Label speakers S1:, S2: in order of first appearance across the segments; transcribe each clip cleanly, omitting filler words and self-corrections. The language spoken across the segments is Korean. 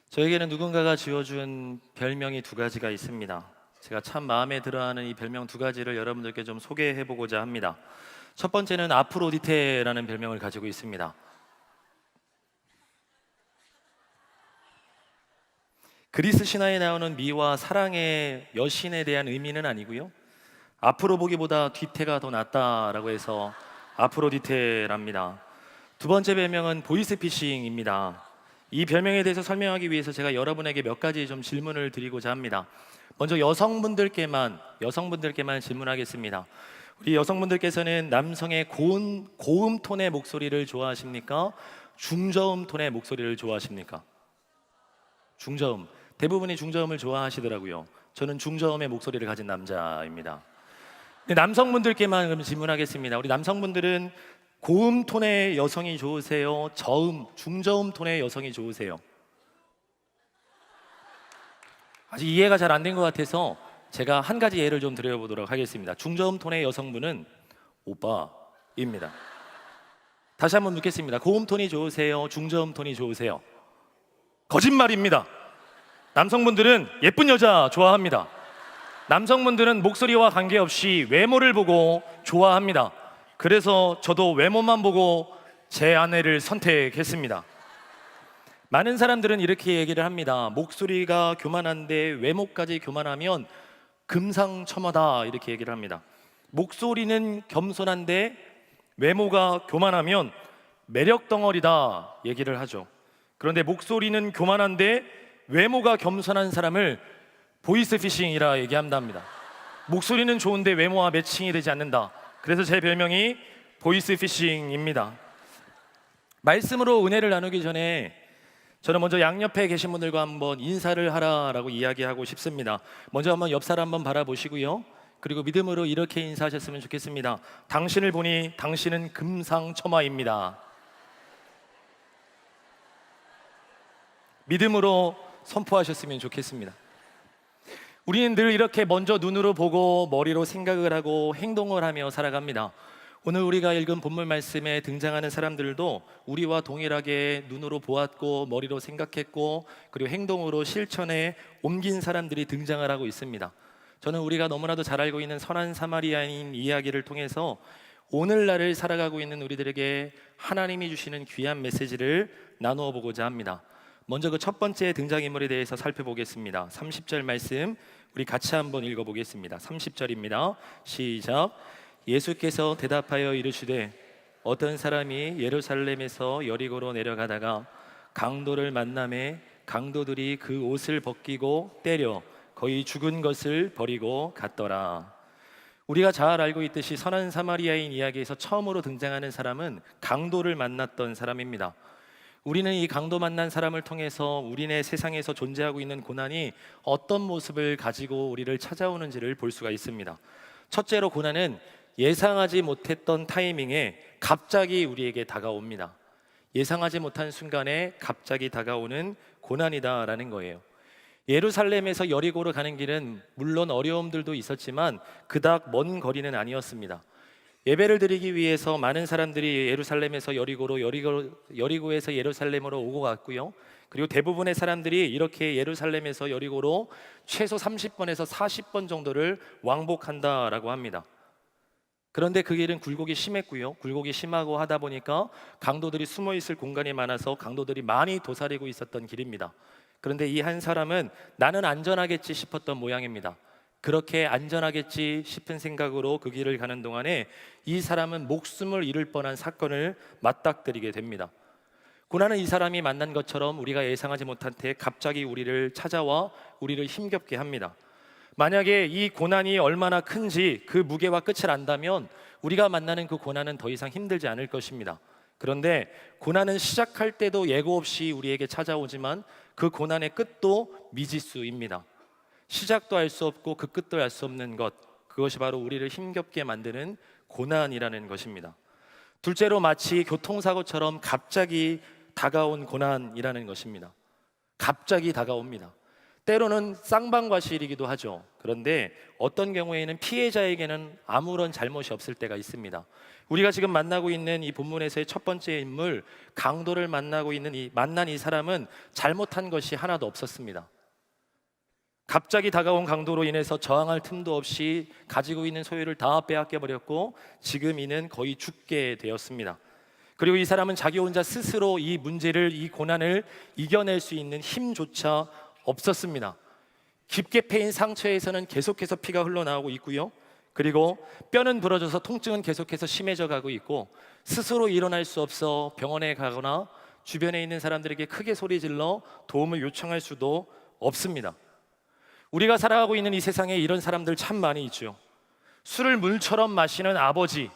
S1: 저에게는 누군가가 지어준 별명이 두 가지가 있습니다. 제가 참 마음에 들어하는 이 별명 두 가지를 여러분들께 좀 소개해보고자 합니다. 첫 번째는 아프로디테라는 별명을 가지고 있습니다. 그리스 신화에 나오는 미와 사랑의 여신에 대한 의미는 아니고요, 앞으로 보기보다 뒤태가 더 낫다라고 해서 아프로디테랍니다. 두 번째 별명은 보이스피싱입니다. 이 별명에 대해서 설명하기 위해서 제가 여러분에게 몇 가지 좀 질문을 드리고자 합니다. 먼저 여성분들께만 질문하겠습니다. 우리 여성분들께서는 남성의 고음 톤의 목소리를 좋아하십니까? 중저음 톤의 목소리를 좋아하십니까? 중저음. 대부분이 중저음을 좋아하시더라고요. 저는 중저음의 목소리를 가진 남자입니다. 남성분들께만 그럼 질문하겠습니다. 우리 남성분들은 고음 톤의 여성이 좋으세요? 중저음 톤의 여성이 좋으세요? 아직 이해가 잘 안 된 것 같아서 제가 한 가지 예를 좀 드려보도록 하겠습니다. 중저음 톤의 여성분은 오빠입니다. 다시 한번 묻겠습니다. 고음 톤이 좋으세요? 중저음 톤이 좋으세요? 거짓말입니다. 남성분들은 예쁜 여자 좋아합니다. 남성분들은 목소리와 관계없이 외모를 보고 좋아합니다. 그래서 저도 외모만 보고 제 아내를 선택했습니다. 많은 사람들은 이렇게 얘기를 합니다. 목소리가 교만한데 외모까지 교만하면 금상첨화다, 이렇게 얘기를 합니다. 목소리는 겸손한데 외모가 교만하면 매력 덩어리다 얘기를 하죠. 그런데 목소리는 교만한데 외모가 겸손한 사람을 보이스피싱이라 얘기한답니다. 목소리는 좋은데 외모와 매칭이 되지 않는다. 그래서 제 별명이 보이스피싱입니다. 말씀으로 은혜를 나누기 전에 저는 먼저 양옆에 계신 분들과 한번 인사를 하라라고 이야기하고 싶습니다. 먼저 한번 옆 사람 한번 바라보시고요, 그리고 믿음으로 이렇게 인사하셨으면 좋겠습니다. 당신을 보니 당신은 금상첨화입니다. 믿음으로 선포하셨으면 좋겠습니다. 우리는 늘 이렇게 먼저 눈으로 보고 머리로 생각을 하고 행동을 하며 살아갑니다. 오늘 우리가 읽은 본문 말씀에 등장하는 사람들도 우리와 동일하게 눈으로 보았고 머리로 생각했고 그리고 행동으로 실천에 옮긴 사람들이 등장을 하고 있습니다. 저는 우리가 너무나도 잘 알고 있는 선한 사마리아인 이야기를 통해서 오늘날을 살아가고 있는 우리들에게 하나님이 주시는 귀한 메시지를 나누어 보고자 합니다. 먼저 그 첫 번째 등장인물에 대해서 살펴보겠습니다. 30절 말씀 우리 같이 한번 읽어보겠습니다. 30절입니다. 시작. 예수께서 대답하여 이르시되 어떤 사람이 예루살렘에서 여리고로 내려가다가 강도를 만나매 강도들이 그 옷을 벗기고 때려 거의 죽은 것을 버리고 갔더라. 우리가 잘 알고 있듯이 선한 사마리아인 이야기에서 처음으로 등장하는 사람은 강도를 만났던 사람입니다. 우리는 이 강도 만난 사람을 통해서 우리네 세상에서 존재하고 있는 고난이 어떤 모습을 가지고 우리를 찾아오는지를 볼 수가 있습니다. 첫째로, 고난은 예상하지 못했던 타이밍에 갑자기 우리에게 다가옵니다. 예상하지 못한 순간에 갑자기 다가오는 고난이다라는 거예요. 예루살렘에서 여리고로 가는 길은 물론 어려움들도 있었지만 그닥 먼 거리는 아니었습니다. 예배를 드리기 위해서 많은 사람들이 예루살렘에서 여리고에서 예루살렘으로 오고 갔고요. 그리고 대부분의 사람들이 이렇게 예루살렘에서 여리고로 최소 30번에서 40번 정도를 왕복한다라고 합니다. 그런데 그 길은 굴곡이 심했고요. 굴곡이 심하고 하다 보니까 강도들이 숨어 있을 공간이 많아서 강도들이 많이 도사리고 있었던 길입니다. 그런데 이 한 사람은 나는 안전하겠지 싶었던 모양입니다. 그렇게 안전하겠지 싶은 생각으로 그 길을 가는 동안에 이 사람은 목숨을 잃을 뻔한 사건을 맞닥뜨리게 됩니다. 고난은 이 사람이 만난 것처럼 우리가 예상하지 못한 때 갑자기 우리를 찾아와 우리를 힘겹게 합니다. 만약에 이 고난이 얼마나 큰지 그 무게와 끝을 안다면 우리가 만나는 그 고난은 더 이상 힘들지 않을 것입니다. 그런데 고난은 시작할 때도 예고 없이 우리에게 찾아오지만 그 고난의 끝도 미지수입니다. 시작도 알 수 없고 그 끝도 알 수 없는 것, 그것이 바로 우리를 힘겹게 만드는 고난이라는 것입니다. 둘째로, 마치 교통사고처럼 갑자기 다가온 고난이라는 것입니다. 갑자기 다가옵니다. 때로는 쌍방과실이기도 하죠. 그런데 어떤 경우에는 피해자에게는 아무런 잘못이 없을 때가 있습니다. 우리가 지금 만나고 있는 이 본문에서의 첫 번째 인물 강도를 만난 이 사람은 잘못한 것이 하나도 없었습니다. 갑자기 다가온 강도로 인해서 저항할 틈도 없이 가지고 있는 소유를 다 빼앗겨 버렸고 지금 이는 거의 죽게 되었습니다. 그리고 이 사람은 자기 혼자 스스로 이 문제를, 이 고난을 이겨낼 수 있는 힘조차 없었습니다. 깊게 패인 상처에서는 계속해서 피가 흘러나오고 있고요. 그리고 뼈는 부러져서 통증은 계속해서 심해져 가고 있고 스스로 일어날 수 없어 병원에 가거나 주변에 있는 사람들에게 크게 소리 질러 도움을 요청할 수도 없습니다. 우리가 살아가고 있는 이 세상에 이런 사람들 참 많이 있죠. 술을 물처럼 마시는 아버지,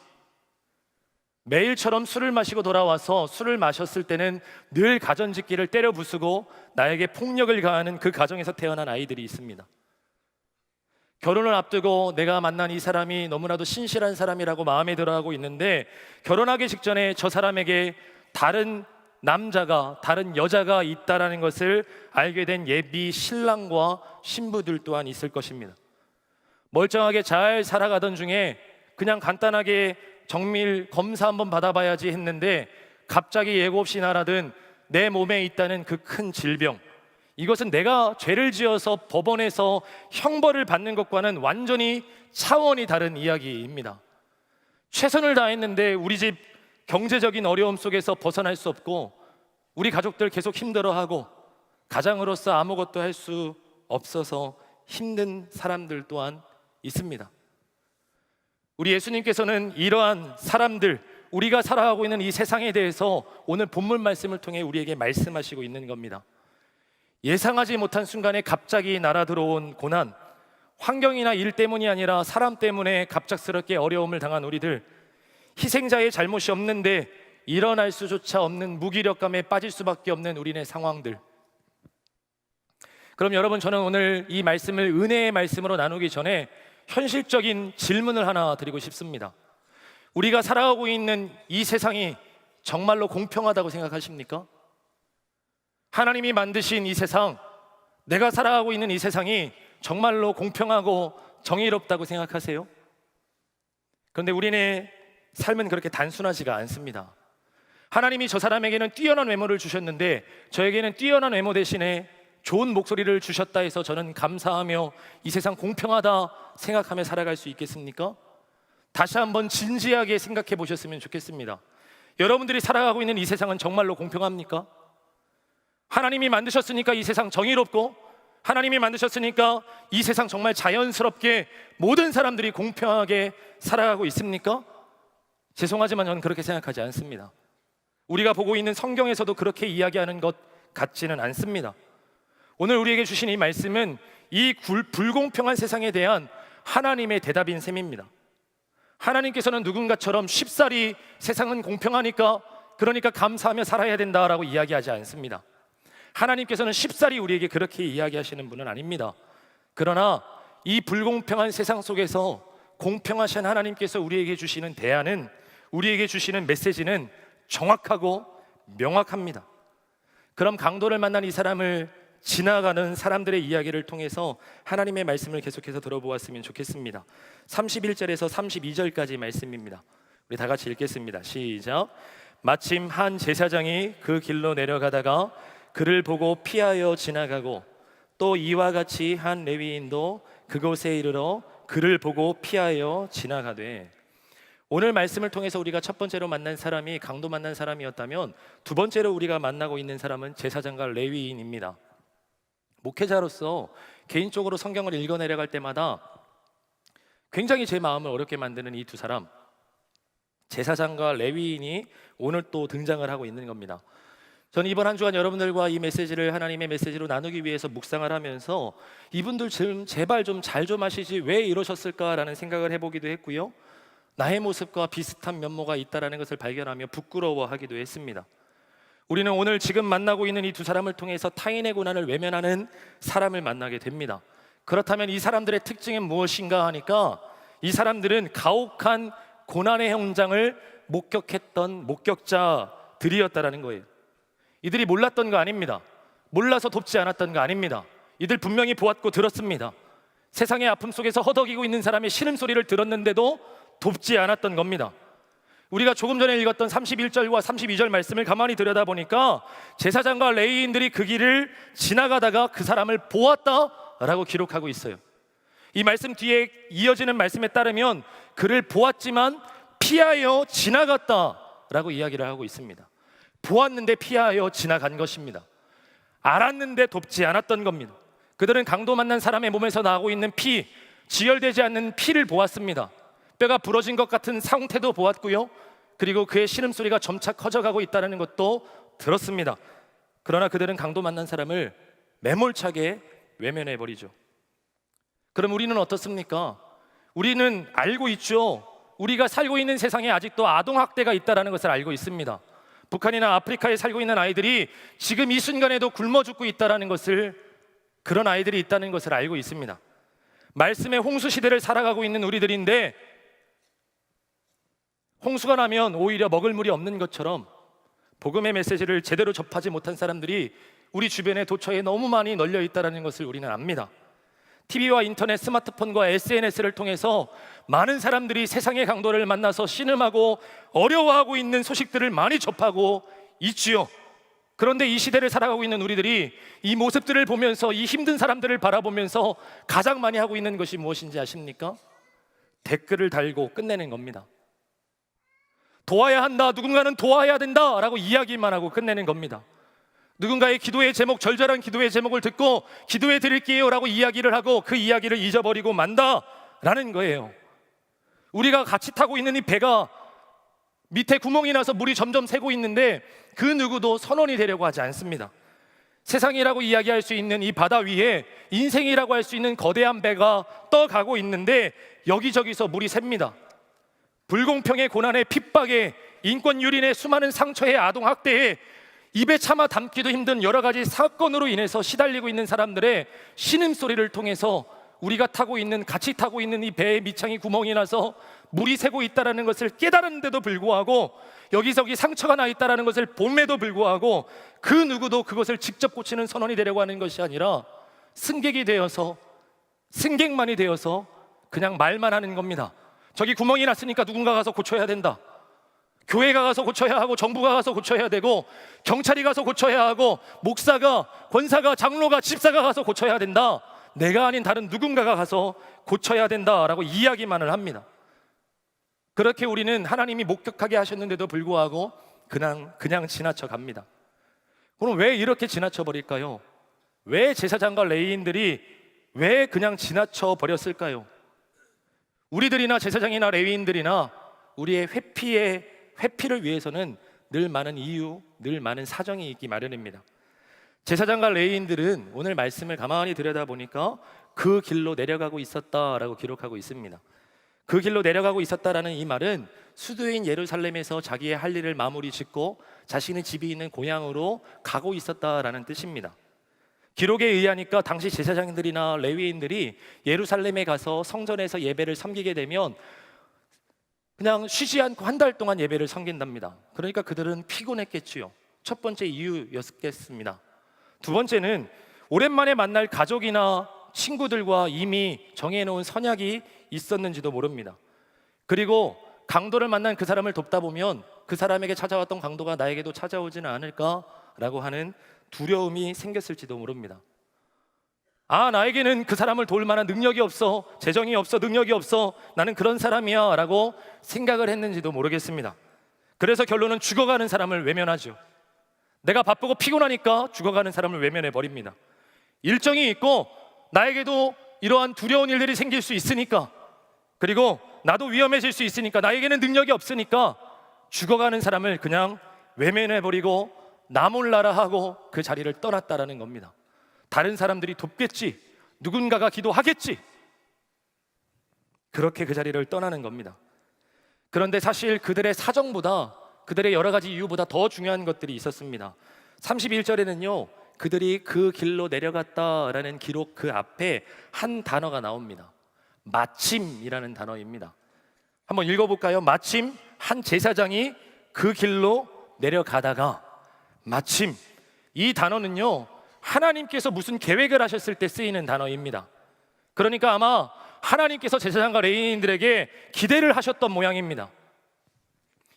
S1: 매일처럼 술을 마시고 돌아와서 술을 마셨을 때는 늘 가전짓기를 때려 부수고 나에게 폭력을 가하는 그 가정에서 태어난 아이들이 있습니다. 결혼을 앞두고 내가 만난 이 사람이 너무나도 신실한 사람이라고 마음에 들어하고 있는데 결혼하기 직전에 저 사람에게 다른 남자가, 다른 여자가 있다라는 것을 알게 된 예비 신랑과 신부들 또한 있을 것입니다. 멀쩡하게 잘 살아가던 중에 그냥 간단하게 정밀 검사 한번 받아봐야지 했는데 갑자기 예고 없이 날아든 내 몸에 있다는 그 큰 질병, 이것은 내가 죄를 지어서 법원에서 형벌을 받는 것과는 완전히 차원이 다른 이야기입니다. 최선을 다했는데 우리 집 경제적인 어려움 속에서 벗어날 수 없고 우리 가족들 계속 힘들어하고 가장으로서 아무것도 할 수 없어서 힘든 사람들 또한 있습니다. 우리 예수님께서는 이러한 사람들, 우리가 살아가고 있는 이 세상에 대해서 오늘 본문 말씀을 통해 우리에게 말씀하시고 있는 겁니다. 예상하지 못한 순간에 갑자기 날아들어온 고난, 환경이나 일 때문이 아니라 사람 때문에 갑작스럽게 어려움을 당한 우리들, 희생자의 잘못이 없는데 일어날 수조차 없는 무기력감에 빠질 수밖에 없는 우리네 상황들. 그럼 여러분, 저는 오늘 이 말씀을 은혜의 말씀으로 나누기 전에 현실적인 질문을 하나 드리고 싶습니다. 우리가 살아가고 있는 이 세상이 정말로 공평하다고 생각하십니까? 하나님이 만드신 이 세상, 내가 살아가고 있는 이 세상이 정말로 공평하고 정의롭다고 생각하세요? 그런데 우리네 삶은 그렇게 단순하지가 않습니다. 하나님이 저 사람에게는 뛰어난 외모를 주셨는데 저에게는 뛰어난 외모 대신에 좋은 목소리를 주셨다 해서 저는 감사하며 이 세상 공평하다 생각하며 살아갈 수 있겠습니까? 다시 한번 진지하게 생각해 보셨으면 좋겠습니다. 여러분들이 살아가고 있는 이 세상은 정말로 공평합니까? 하나님이 만드셨으니까 이 세상 정의롭고 하나님이 만드셨으니까 이 세상 정말 자연스럽게 모든 사람들이 공평하게 살아가고 있습니까? 죄송하지만 저는 그렇게 생각하지 않습니다. 우리가 보고 있는 성경에서도 그렇게 이야기하는 것 같지는 않습니다. 오늘 우리에게 주신 이 말씀은 이 불공평한 세상에 대한 하나님의 대답인 셈입니다. 하나님께서는 누군가처럼 쉽사리 세상은 공평하니까 그러니까 감사하며 살아야 된다라고 이야기하지 않습니다. 하나님께서는 쉽사리 우리에게 그렇게 이야기하시는 분은 아닙니다. 그러나 이 불공평한 세상 속에서 공평하신 하나님께서 우리에게 주시는 대안은, 우리에게 주시는 메시지는 정확하고 명확합니다. 그럼 강도를 만난 이 사람을 지나가는 사람들의 이야기를 통해서 하나님의 말씀을 계속해서 들어보았으면 좋겠습니다. 31절에서 32절까지 말씀입니다. 우리 다 같이 읽겠습니다. 시작. 마침 한 제사장이 그 길로 내려가다가 그를 보고 피하여 지나가고 또 이와 같이 한 레위인도 그곳에 이르러 그를 보고 피하여 지나가되. 오늘 말씀을 통해서 우리가 첫 번째로 만난 사람이 강도 만난 사람이었다면 두 번째로 우리가 만나고 있는 사람은 제사장과 레위인입니다. 목회자로서 개인적으로 성경을 읽어내려갈 때마다 굉장히 제 마음을 어렵게 만드는 이 두 사람, 제사장과 레위인이 오늘 또 등장을 하고 있는 겁니다. 저는 이번 한 주간 여러분들과 이 메시지를 하나님의 메시지로 나누기 위해서 묵상을 하면서 이분들 좀 제발 좀 잘 좀 하시지 왜 이러셨을까라는 생각을 해보기도 했고요, 나의 모습과 비슷한 면모가 있다는 것을 발견하며 부끄러워하기도 했습니다. 우리는 오늘 지금 만나고 있는 이 두 사람을 통해서 타인의 고난을 외면하는 사람을 만나게 됩니다. 그렇다면 이 사람들의 특징은 무엇인가 하니까 이 사람들은 가혹한 고난의 현장을 목격했던 목격자들이었다라는 거예요. 이들이 몰랐던 거 아닙니다. 몰라서 돕지 않았던 거 아닙니다. 이들 분명히 보았고 들었습니다. 세상의 아픔 속에서 허덕이고 있는 사람의 신음소리를 들었는데도 돕지 않았던 겁니다. 우리가 조금 전에 읽었던 31절과 32절 말씀을 가만히 들여다보니까 제사장과 레위인들이 그 길을 지나가다가 그 사람을 보았다라고 기록하고 있어요. 이 말씀 뒤에 이어지는 말씀에 따르면 그를 보았지만 피하여 지나갔다라고 이야기를 하고 있습니다. 보았는데 피하여 지나간 것입니다. 알았는데 돕지 않았던 겁니다. 그들은 강도 만난 사람의 몸에서 나오고 있는 피, 지혈되지 않는 피를 보았습니다. 뼈가 부러진 것 같은 상태도 보았고요, 그리고 그의 신음소리가 점차 커져가고 있다는 것도 들었습니다. 그러나 그들은 강도 만난 사람을 매몰차게 외면해버리죠. 그럼 우리는 어떻습니까? 우리는 알고 있죠. 우리가 살고 있는 세상에 아직도 아동학대가 있다는 것을 알고 있습니다. 북한이나 아프리카에 살고 있는 아이들이 지금 이 순간에도 굶어 죽고 있다는 것을, 그런 아이들이 있다는 것을 알고 있습니다. 말씀의 홍수 시대를 살아가고 있는 우리들인데, 홍수가 나면 오히려 먹을 물이 없는 것처럼 복음의 메시지를 제대로 접하지 못한 사람들이 우리 주변에 도처에 너무 많이 널려 있다는 것을 우리는 압니다. TV와 인터넷, 스마트폰과 SNS를 통해서 많은 사람들이 세상의 강도를 만나서 신음하고 어려워하고 있는 소식들을 많이 접하고 있지요. 그런데 이 시대를 살아가고 있는 우리들이 이 모습들을 보면서, 이 힘든 사람들을 바라보면서 가장 많이 하고 있는 것이 무엇인지 아십니까? 댓글을 달고 끝내는 겁니다. 도와야 한다, 누군가는 도와야 된다 라고 이야기만 하고 끝내는 겁니다. 누군가의 기도의 제목, 절절한 기도의 제목을 듣고 기도해 드릴게요 라고 이야기를 하고 그 이야기를 잊어버리고 만다라는 거예요. 우리가 같이 타고 있는 이 배가 밑에 구멍이 나서 물이 점점 새고 있는데 그 누구도 선원이 되려고 하지 않습니다. 세상이라고 이야기할 수 있는 이 바다 위에 인생이라고 할 수 있는 거대한 배가 떠가고 있는데 여기저기서 물이 셉니다. 불공평의 고난에, 핍박에, 인권 유린의 수많은 상처에, 아동학대에, 입에 참아 담기도 힘든 여러 가지 사건으로 인해서 시달리고 있는 사람들의 신음소리를 통해서 우리가 타고 있는, 같이 타고 있는 이 배의 밑창이 구멍이 나서 물이 새고 있다는 것을 깨달았는데도 불구하고, 여기저기 상처가 나 있다는 것을 봄에도 불구하고 그 누구도 그것을 직접 고치는 선원이 되려고 하는 것이 아니라 승객이 되어서, 승객만이 되어서 그냥 말만 하는 겁니다. 저기 구멍이 났으니까 누군가 가서 고쳐야 된다. 교회가 가서 고쳐야 하고, 정부가 가서 고쳐야 되고, 경찰이 가서 고쳐야 하고, 목사가, 권사가, 장로가, 집사가 가서 고쳐야 된다. 내가 아닌 다른 누군가가 가서 고쳐야 된다라고 이야기만을 합니다. 그렇게 우리는 하나님이 목격하게 하셨는데도 불구하고 그냥 지나쳐 갑니다. 그럼 왜 이렇게 지나쳐 버릴까요? 왜 제사장과 레위인들이 왜 그냥 지나쳐 버렸을까요? 우리들이나 제사장이나 레위인들이나 우리의 회피를 위해서는 늘 많은 이유, 늘 많은 사정이 있기 마련입니다. 제사장과 레위인들은 오늘 말씀을 가만히 들여다보니까 그 길로 내려가고 있었다라고 기록하고 있습니다. 그 길로 내려가고 있었다라는 이 말은 수도인 예루살렘에서 자기의 할 일을 마무리 짓고 자신의 집이 있는 고향으로 가고 있었다라는 뜻입니다. 기록에 의하니까 당시 제사장들이나 레위인들이 예루살렘에 가서 성전에서 예배를 섬기게 되면 그냥 쉬지 않고 한 달 동안 예배를 섬긴답니다. 그러니까 그들은 피곤했겠지요. 첫 번째 이유였겠습니다. 두 번째는 오랜만에 만날 가족이나 친구들과 이미 정해놓은 선약이 있었는지도 모릅니다. 그리고 강도를 만난 그 사람을 돕다 보면 그 사람에게 찾아왔던 강도가 나에게도 찾아오지는 않을까라고 하는 두려움이 생겼을지도 모릅니다. 아, 나에게는 그 사람을 도울 만한 능력이 없어, 재정이 없어, 능력이 없어, 나는 그런 사람이야 라고 생각을 했는지도 모르겠습니다. 그래서 결론은 죽어가는 사람을 외면하죠. 내가 바쁘고 피곤하니까 죽어가는 사람을 외면해 버립니다. 일정이 있고 나에게도 이러한 두려운 일들이 생길 수 있으니까, 그리고 나도 위험해질 수 있으니까, 나에게는 능력이 없으니까 죽어가는 사람을 그냥 외면해 버리고 나 몰라라 하고 그 자리를 떠났다라는 겁니다. 다른 사람들이 돕겠지, 누군가가 기도하겠지, 그렇게 그 자리를 떠나는 겁니다. 그런데 사실 그들의 사정보다, 그들의 여러 가지 이유보다 더 중요한 것들이 있었습니다. 31절에는요 그들이 그 길로 내려갔다라는 기록 그 앞에 한 단어가 나옵니다. 마침이라는 단어입니다. 한번 읽어볼까요? 마침 한 제사장이 그 길로 내려가다가, 마침, 이 단어는요 하나님께서 무슨 계획을 하셨을 때 쓰이는 단어입니다. 그러니까 아마 하나님께서 제사장과 레위인들에게 기대를 하셨던 모양입니다.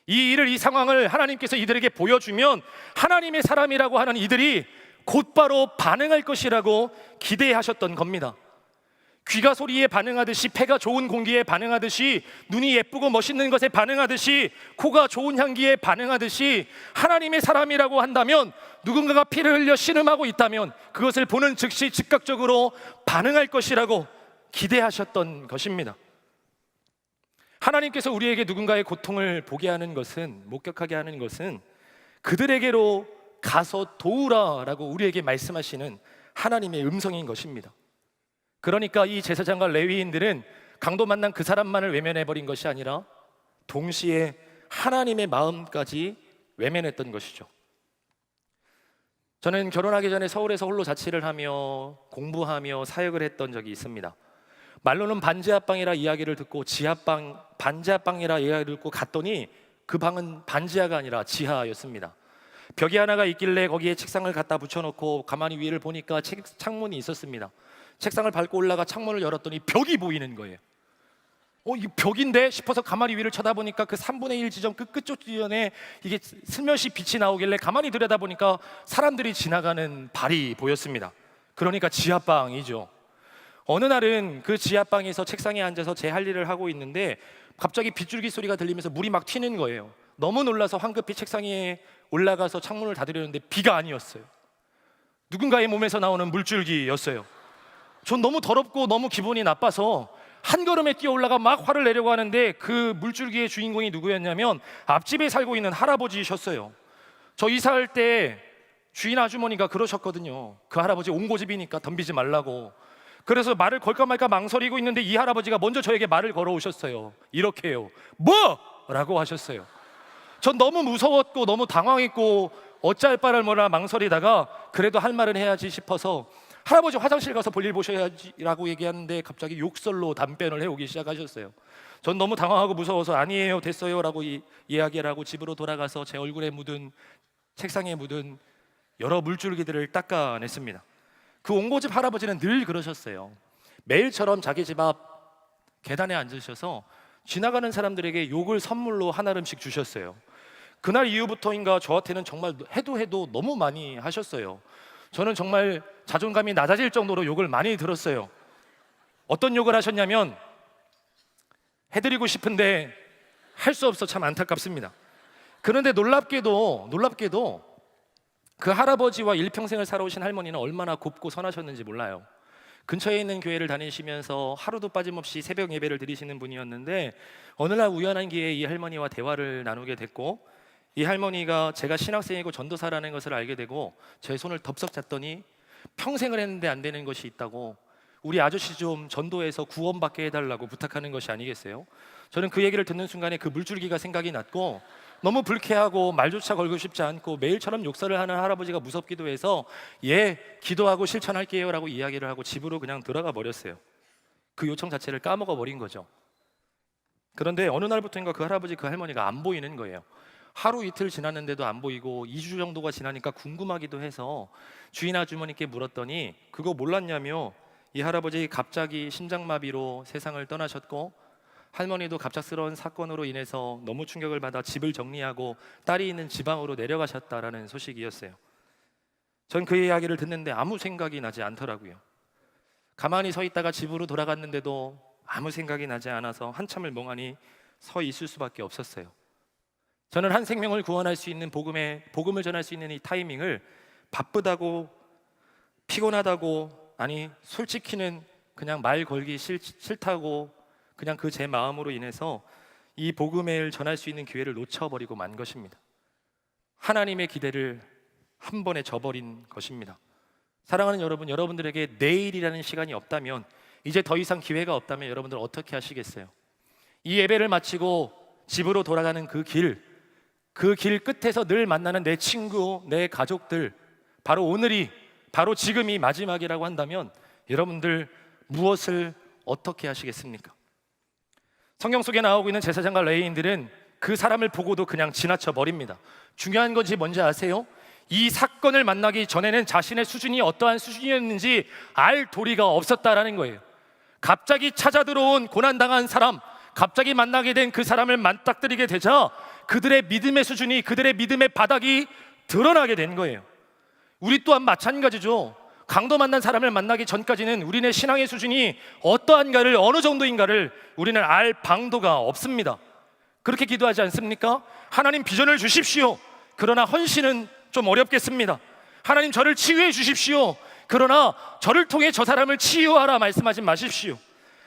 S1: 이 일을, 이 상황을 하나님께서 이들에게 보여주면 하나님의 사람이라고 하는 이들이 곧바로 반응할 것이라고 기대하셨던 겁니다. 귀가 소리에 반응하듯이, 폐가 좋은 공기에 반응하듯이, 눈이 예쁘고 멋있는 것에 반응하듯이, 코가 좋은 향기에 반응하듯이 하나님의 사람이라고 한다면, 누군가가 피를 흘려 신음하고 있다면 그것을 보는 즉시 즉각적으로 반응할 것이라고 기대하셨던 것입니다. 하나님께서 우리에게 누군가의 고통을 보게 하는 것은, 목격하게 하는 것은 그들에게로 가서 도우라라고 우리에게 말씀하시는 하나님의 음성인 것입니다. 그러니까 이 제사장과 레위인들은 강도 만난 그 사람만을 외면해버린 것이 아니라 동시에 하나님의 마음까지 외면했던 것이죠. 저는 결혼하기 전에 서울에서 홀로 자취를 하며 공부하며 사역을 했던 적이 있습니다. 말로는 반지하방이라 이야기를 듣고 반지하방이라 이야기를 듣고 갔더니 그 방은 반지하가 아니라 지하였습니다. 벽이 하나가 있길래 거기에 책상을 갖다 붙여놓고 가만히 위를 보니까 창문이 있었습니다. 책상을 밟고 올라가 창문을 열었더니 벽이 보이는 거예요. 이 벽인데 싶어서 가만히 위를 쳐다보니까 그 3분의 1 지점 끝쪽 지점에 이게 슬며시 빛이 나오길래 가만히 들여다보니까 사람들이 지나가는 발이 보였습니다. 그러니까 지하방이죠. 어느 날은 그 지하방에서 책상에 앉아서 제 할 일을 하고 있는데 갑자기 빗줄기 소리가 들리면서 물이 막 튀는 거예요. 너무 놀라서 황급히 책상 위에 올라가서 창문을 닫으려는데 비가 아니었어요. 누군가의 몸에서 나오는 물줄기였어요. 전 너무 더럽고 너무 기분이 나빠서 한 걸음에 뛰어 올라가 막 화를 내려고 하는데 그 물줄기의 주인공이 누구였냐면 앞집에 살고 있는 할아버지셨어요. 저 이사할 때 주인 아주머니가 그러셨거든요. 그 할아버지 옹고집이니까 덤비지 말라고. 그래서 말을 걸까 말까 망설이고 있는데 이 할아버지가 먼저 저에게 말을 걸어오셨어요. 이렇게요. 뭐? 라고 하셨어요. 전 너무 무서웠고 너무 당황했고 어찌할 바를 몰라 망설이다가 그래도 할 말은 해야지 싶어서 할아버지 화장실 가서 볼일 보셔야지라고 얘기하는데 갑자기 욕설로 답변을 해오기 시작하셨어요. 전 너무 당황하고 무서워서 아니에요, 됐어요 라고 이야기를 하고 집으로 돌아가서 제 얼굴에 묻은, 책상에 묻은 여러 물줄기들을 닦아냈습니다. 그 옹고집 할아버지는 늘 그러셨어요. 매일처럼 자기 집 앞 계단에 앉으셔서 지나가는 사람들에게 욕을 선물로 한 알음씩 주셨어요. 그날 이후부터인가 저한테는 정말 해도 너무 많이 하셨어요. 저는 정말 자존감이 낮아질 정도로 욕을 많이 들었어요. 어떤 욕을 하셨냐면, 해드리고 싶은데 할 수 없어 참 안타깝습니다. 그런데 놀랍게도 그 할아버지와 일평생을 살아오신 할머니는 얼마나 곱고 선하셨는지 몰라요. 근처에 있는 교회를 다니시면서 하루도 빠짐없이 새벽 예배를 드리시는 분이었는데 어느 날 우연한 기회에 이 할머니와 대화를 나누게 됐고, 이 할머니가 제가 신학생이고 전도사라는 것을 알게 되고 제 손을 덥석 잡더니 평생을 했는데 안 되는 것이 있다고, 우리 아저씨 좀 전도해서 구원받게 해달라고 부탁하는 것이 아니겠어요? 저는 그 얘기를 듣는 순간에 그 물줄기가 생각이 났고 너무 불쾌하고 말조차 걸고 싶지 않고 매일처럼 욕설을 하는 할아버지가 무섭기도 해서 예, 기도하고 실천할게요 라고 이야기를 하고 집으로 그냥 들어가 버렸어요. 그 요청 자체를 까먹어 버린 거죠. 그런데 어느 날부터인가 그 할아버지, 그 할머니가 안 보이는 거예요. 하루 이틀 지났는데도 안 보이고 2주 정도가 지나니까 궁금하기도 해서 주인 아주머니께 물었더니 그거 몰랐냐며 이 할아버지 갑자기 심장마비로 세상을 떠나셨고 할머니도 갑작스러운 사건으로 인해서 너무 충격을 받아 집을 정리하고 딸이 있는 지방으로 내려가셨다라는 소식이었어요. 전 그 이야기를 듣는데 아무 생각이 나지 않더라고요. 가만히 서 있다가 집으로 돌아갔는데도 아무 생각이 나지 않아서 한참을 멍하니 서 있을 수밖에 없었어요. 저는 한 생명을 구원할 수 있는 복음을 전할 수 있는 이 타이밍을 바쁘다고, 피곤하다고, 아니 솔직히는 그냥 말 걸기 싫다고 그냥 그 제 마음으로 인해서 이 복음을 전할 수 있는 기회를 놓쳐버리고 만 것입니다. 하나님의 기대를 한 번에 저버린 것입니다. 사랑하는 여러분, 여러분들에게 내일이라는 시간이 없다면, 이제 더 이상 기회가 없다면 여러분들 어떻게 하시겠어요? 이 예배를 마치고 집으로 돌아가는 그 길 끝에서 늘 만나는 내 친구, 내 가족들, 바로 오늘이, 바로 지금이 마지막이라고 한다면 여러분들 무엇을 어떻게 하시겠습니까? 성경 속에 나오고 있는 제사장과 레위인들은 그 사람을 보고도 그냥 지나쳐 버립니다. 중요한 것이 뭔지 아세요? 이 사건을 만나기 전에는 자신의 수준이 어떠한 수준이었는지 알 도리가 없었다라는 거예요. 갑자기 찾아 들어온 고난당한 사람, 갑자기 만나게 된 그 사람을 맞닥뜨리게 되자 그들의 믿음의 수준이, 그들의 믿음의 바닥이 드러나게 된 거예요. 우리 또한 마찬가지죠. 강도 만난 사람을 만나기 전까지는 우리네 신앙의 수준이 어떠한가를, 어느 정도인가를 우리는 알 방도가 없습니다. 그렇게 기도하지 않습니까? 하나님 비전을 주십시오. 그러나 헌신은 좀 어렵겠습니다. 하나님 저를 치유해 주십시오. 그러나 저를 통해 저 사람을 치유하라 말씀하지 마십시오.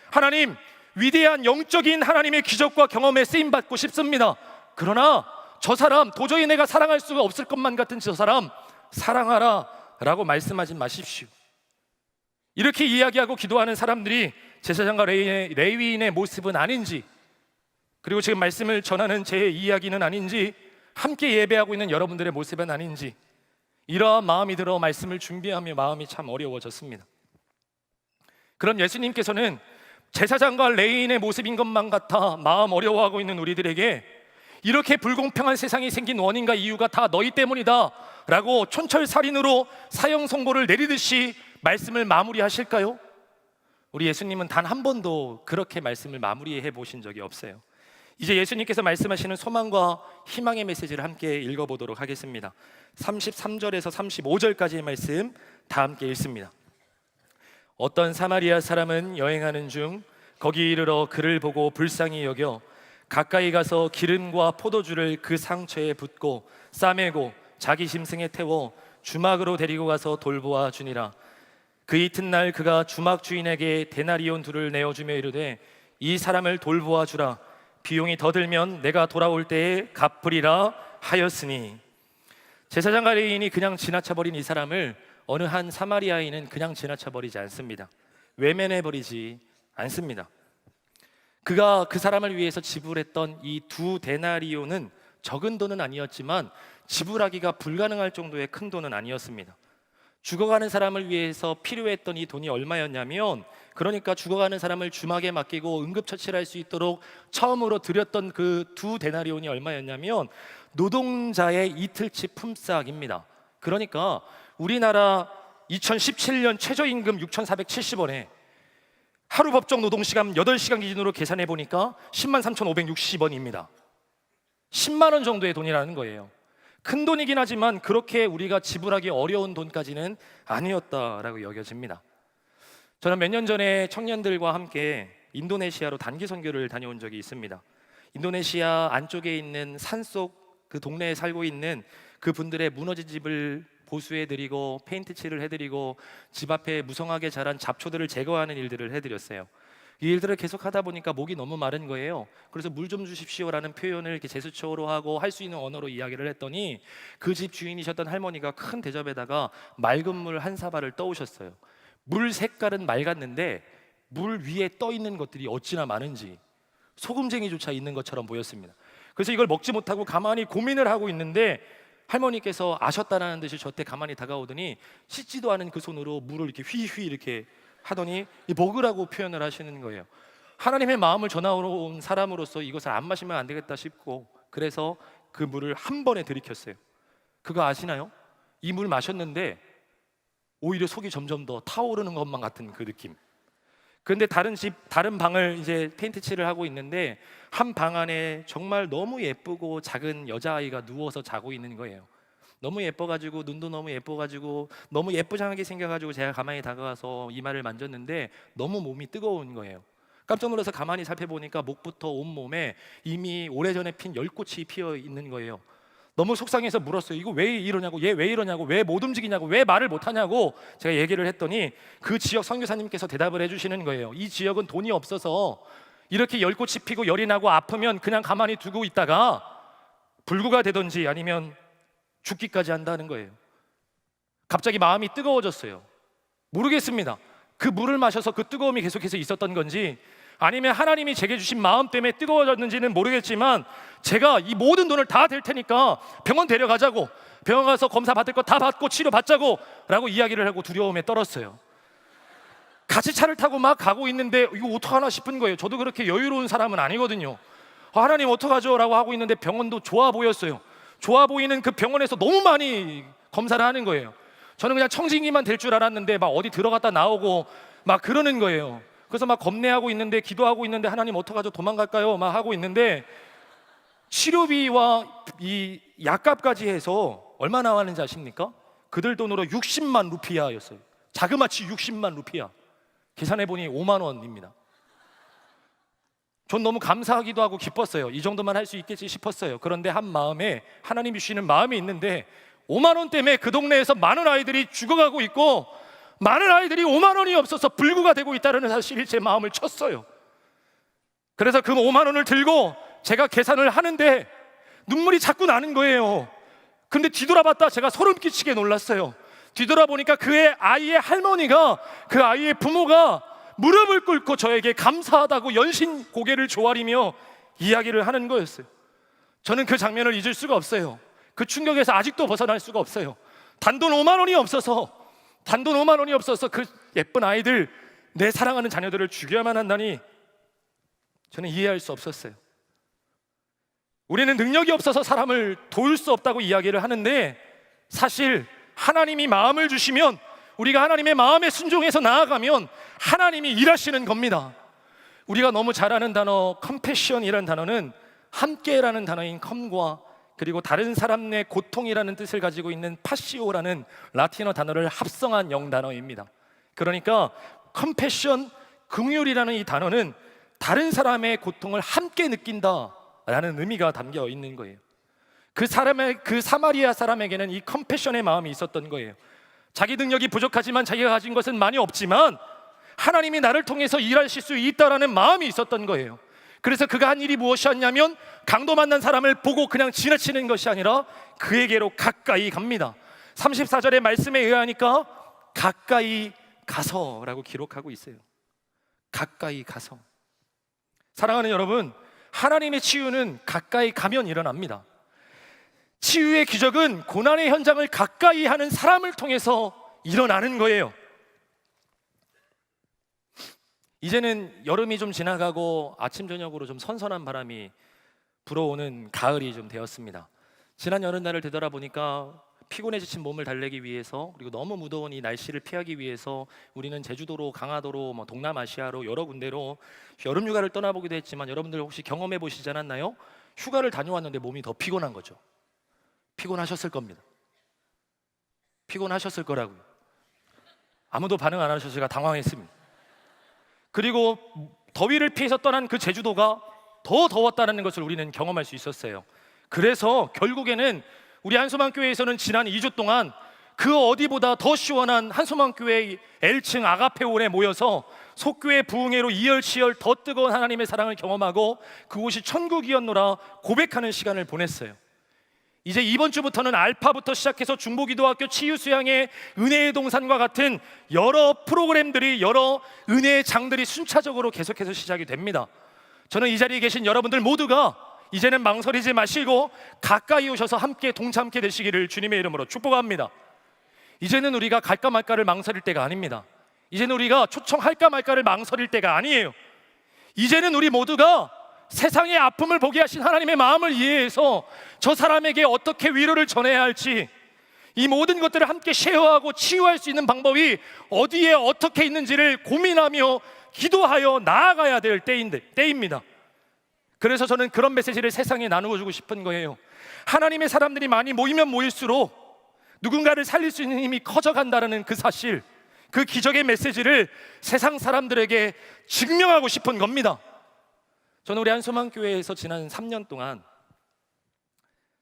S1: 하나님 위대한 영적인 하나님의 기적과 경험에 쓰임받고 싶습니다. 그러나 저 사람 도저히 내가 사랑할 수가 없을 것만 같은 저 사람 사랑하라 라고 말씀하지 마십시오. 이렇게 이야기하고 기도하는 사람들이 제사장과 레위인의 모습은 아닌지, 그리고 지금 말씀을 전하는 제 이야기는 아닌지, 함께 예배하고 있는 여러분들의 모습은 아닌지, 이러한 마음이 들어 말씀을 준비하며 마음이 참 어려워졌습니다. 그럼 예수님께서는 제사장과 레위인의 모습인 것만 같아 마음 어려워하고 있는 우리들에게 이렇게 불공평한 세상이 생긴 원인과 이유가 다 너희 때문이다 라고 촌철살인으로 사형 선고를 내리듯이 말씀을 마무리하실까요? 우리 예수님은 단 한 번도 그렇게 말씀을 마무리해 보신 적이 없어요. 이제 예수님께서 말씀하시는 소망과 희망의 메시지를 함께 읽어보도록 하겠습니다. 33절에서 35절까지의 말씀 다 함께 읽습니다. 어떤 사마리아 사람은 여행하는 중 거기 이르러 그를 보고 불쌍히 여겨 가까이 가서 기름과 포도주를 그 상처에 붓고 싸매고 자기 짐승에 태워 주막으로 데리고 가서 돌보아 주니라. 그 이튿날 그가 주막 주인에게 데나리온 둘을 내어주며 이르되 이 사람을 돌보아 주라. 비용이 더 들면 내가 돌아올 때에 갚으리라 하였으니. 제사장과 레위인이 그냥 지나쳐버린 이 사람을 어느 한 사마리아인은 그냥 지나쳐버리지 않습니다. 외면해버리지 않습니다. 그가 그 사람을 위해서 지불했던 이 2데나리온은 적은 돈은 아니었지만 지불하기가 불가능할 정도의 큰 돈은 아니었습니다. 죽어가는 사람을 위해서 필요했던 이 돈이 얼마였냐면, 그러니까 죽어가는 사람을 주막에 맡기고 응급처치를 할 수 있도록 처음으로 드렸던 그 2데나리온이 얼마였냐면 노동자의 이틀치 품삯입니다. 그러니까 우리나라 2017년 최저임금 6,470원에 하루 법정 노동시간 8시간 기준으로 계산해 보니까 103,560원입니다. 10만 원 정도의 돈이라는 거예요. 큰 돈이긴 하지만 그렇게 우리가 지불하기 어려운 돈까지는 아니었다라고 여겨집니다. 저는 몇 년 전에 청년들과 함께 인도네시아로 단기 선교를 다녀온 적이 있습니다. 인도네시아 안쪽에 있는 산속 그 동네에 살고 있는 그 분들의 무너진 집을 보수해드리고 페인트 칠을 해드리고 집 앞에 무성하게 자란 잡초들을 제거하는 일들을 해드렸어요. 이 일들을 계속 하다 보니까 목이 너무 마른 거예요. 그래서 물 좀 주십시오라는 표현을 이렇게 제스처로 하고 할 수 있는 언어로 이야기를 했더니 그 집 주인이셨던 할머니가 큰 대접에다가 맑은 물 한 사발을 떠오셨어요. 물 색깔은 맑았는데 물 위에 떠 있는 것들이 어찌나 많은지 소금쟁이조차 있는 것처럼 보였습니다. 그래서 이걸 먹지 못하고 가만히 고민을 하고 있는데 할머니께서 아셨다라는 듯이 저한테 가만히 다가오더니 씻지도 않은 그 손으로 물을 이렇게 휘휘 이렇게 하더니 먹으라고 표현을 하시는 거예요. 하나님의 마음을 전하러 사람으로서 이것을 안 마시면 안 되겠다 싶고 그래서 그 물을 한 번에 들이켰어요. 그거 아시나요? 이 물 마셨는데 오히려 속이 점점 더 타오르는 것만 같은 그 느낌. 그런데 다른 방을 이제 페인트 칠을 하고 있는데 한 방 안에 정말 너무 예쁘고 작은 여자아이가 누워서 자고 있는 거예요. 너무 예뻐가지고 눈도 너무 예뻐가지고 너무 예쁘장하게 생겨가지고 제가 가만히 다가가서 이마를 만졌는데 너무 몸이 뜨거운 거예요. 깜짝 놀라서 가만히 살펴보니까 목부터 온몸에 이미 오래전에 핀 열꽃이 피어 있는 거예요. 너무 속상해서 물었어요. 이거 왜 이러냐고, 얘 왜 이러냐고, 왜 못 움직이냐고, 왜 말을 못하냐고 제가 얘기를 했더니 그 지역 선교사님께서 대답을 해주시는 거예요. 이 지역은 돈이 없어서 이렇게 열꽃이 피고 열이 나고 아프면 그냥 가만히 두고 있다가 불구가 되든지 아니면 죽기까지 한다는 거예요. 갑자기 마음이 뜨거워졌어요. 모르겠습니다. 그 물을 마셔서 그 뜨거움이 계속해서 있었던 건지 아니면 하나님이 제게 주신 마음 때문에 뜨거워졌는지는 모르겠지만 제가 이 모든 돈을 다 댈 테니까 병원 데려가자고, 병원 가서 검사 받을 거 다 받고 치료 받자고 라고 이야기를 하고 두려움에 떨었어요. 같이 차를 타고 막 가고 있는데 이거 어떡하나 싶은 거예요. 저도 그렇게 여유로운 사람은 아니거든요. 하나님 어떡하죠? 라고 하고 있는데 병원도 좋아 보였어요. 좋아 보이는 그 병원에서 너무 많이 검사를 하는 거예요. 저는 그냥 청진기만 될 줄 알았는데 막 어디 들어갔다 나오고 막 그러는 거예요. 그래서 막 겁내하고 있는데, 기도하고 있는데, 하나님 어떡하죠? 도망갈까요? 막 하고 있는데, 치료비와 이 약값까지 해서 얼마 나왔는지 아십니까? 그들 돈으로 60만 루피아였어요. 자그마치 60만 루피아. 계산해 보니 5만 원입니다. 전 너무 감사하기도 하고 기뻤어요. 이 정도만 할 수 있겠지 싶었어요. 그런데 한 마음에, 하나님이 주시는 마음이 있는데, 5만 원 때문에 그 동네에서 많은 아이들이 죽어가고 있고, 많은 아이들이 5만 원이 없어서 불구가 되고 있다는 사실이 제 마음을 쳤어요. 그래서 그 5만 원을 들고 제가 계산을 하는데 눈물이 자꾸 나는 거예요. 근데 뒤돌아봤다 제가 소름 끼치게 놀랐어요. 뒤돌아보니까 그의 아이의 할머니가, 그 아이의 부모가 무릎을 꿇고 저에게 감사하다고 연신 고개를 조아리며 이야기를 하는 거였어요. 저는 그 장면을 잊을 수가 없어요. 그 충격에서 아직도 벗어날 수가 없어요. 단돈 5만 원이 없어서 그 예쁜 아이들, 내 사랑하는 자녀들을 죽여야만 한다니 저는 이해할 수 없었어요. 우리는 능력이 없어서 사람을 도울 수 없다고 이야기를 하는데, 사실 하나님이 마음을 주시면, 우리가 하나님의 마음에 순종해서 나아가면 하나님이 일하시는 겁니다. 우리가 너무 잘 아는 단어 컴패션이라는 단어는 함께라는 단어인 컴과 그리고 다른 사람 내 고통이라는 뜻을 가지고 있는 파시오라는 라틴어 단어를 합성한 영단어입니다. 그러니까 컴패션, 긍휼이라는 이 단어는 다른 사람의 고통을 함께 느낀다라는 의미가 담겨 있는 거예요. 그 사마리아 사람에게는 이 컴패션의 마음이 있었던 거예요. 자기 능력이 부족하지만, 자기가 가진 것은 많이 없지만 하나님이 나를 통해서 일하실 수 있다라는 마음이 있었던 거예요. 그래서 그가 한 일이 무엇이었냐면, 강도 만난 사람을 보고 그냥 지나치는 것이 아니라 그에게로 가까이 갑니다. 34절의 말씀에 의하니까 가까이 가서라고 기록하고 있어요. 가까이 가서. 사랑하는 여러분, 하나님의 치유는 가까이 가면 일어납니다. 치유의 기적은 고난의 현장을 가까이 하는 사람을 통해서 일어나는 거예요. 이제는 여름이 좀 지나가고 아침 저녁으로 좀 선선한 바람이 불어오는 가을이 좀 되었습니다. 지난 여름날을 되돌아보니까 피곤해 지친 몸을 달래기 위해서, 그리고 너무 무더운 이 날씨를 피하기 위해서 우리는 제주도로, 강화도로, 동남아시아로 여러 군데로 여름 휴가를 떠나보기도 했지만, 여러분들 혹시 경험해 보시지 않았나요? 휴가를 다녀왔는데 몸이 더 피곤한 거죠. 피곤하셨을 겁니다. 피곤하셨을 거라고요. 아무도 반응 안 하셔서 제가 당황했습니다. 그리고 더위를 피해서 떠난 그 제주도가 더 더웠다는 것을 우리는 경험할 수 있었어요. 그래서 결국에는 우리 한소망교회에서는 지난 2주 동안 그 어디보다 더 시원한 한소망교회 L층 아가페홀에 모여서 속교회 부흥회로 이열치열 더 뜨거운 하나님의 사랑을 경험하고 그곳이 천국이었노라 고백하는 시간을 보냈어요. 이제 이번 주부터는 알파부터 시작해서 중보기도학교 치유수양의 은혜의 동산과 같은 여러 프로그램들이, 여러 은혜의 장들이 순차적으로 계속해서 시작이 됩니다. 저는 이 자리에 계신 여러분들 모두가 이제는 망설이지 마시고 가까이 오셔서 함께 동참케 되시기를 주님의 이름으로 축복합니다. 이제는 우리가 갈까 말까를 망설일 때가 아닙니다. 이제는 우리가 초청할까 말까를 망설일 때가 아니에요. 이제는 우리 모두가 세상의 아픔을 보게 하신 하나님의 마음을 이해해서 저 사람에게 어떻게 위로를 전해야 할지, 이 모든 것들을 함께 쉐어하고 치유할 수 있는 방법이 어디에 어떻게 있는지를 고민하며 기도하여 나아가야 될 때입니다. 그래서 저는 그런 메시지를 세상에 나누어 주고 싶은 거예요. 하나님의 사람들이 많이 모이면 모일수록 누군가를 살릴 수 있는 힘이 커져간다는 그 사실, 그 기적의 메시지를 세상 사람들에게 증명하고 싶은 겁니다. 저는 우리 한소망교회에서 지난 3년 동안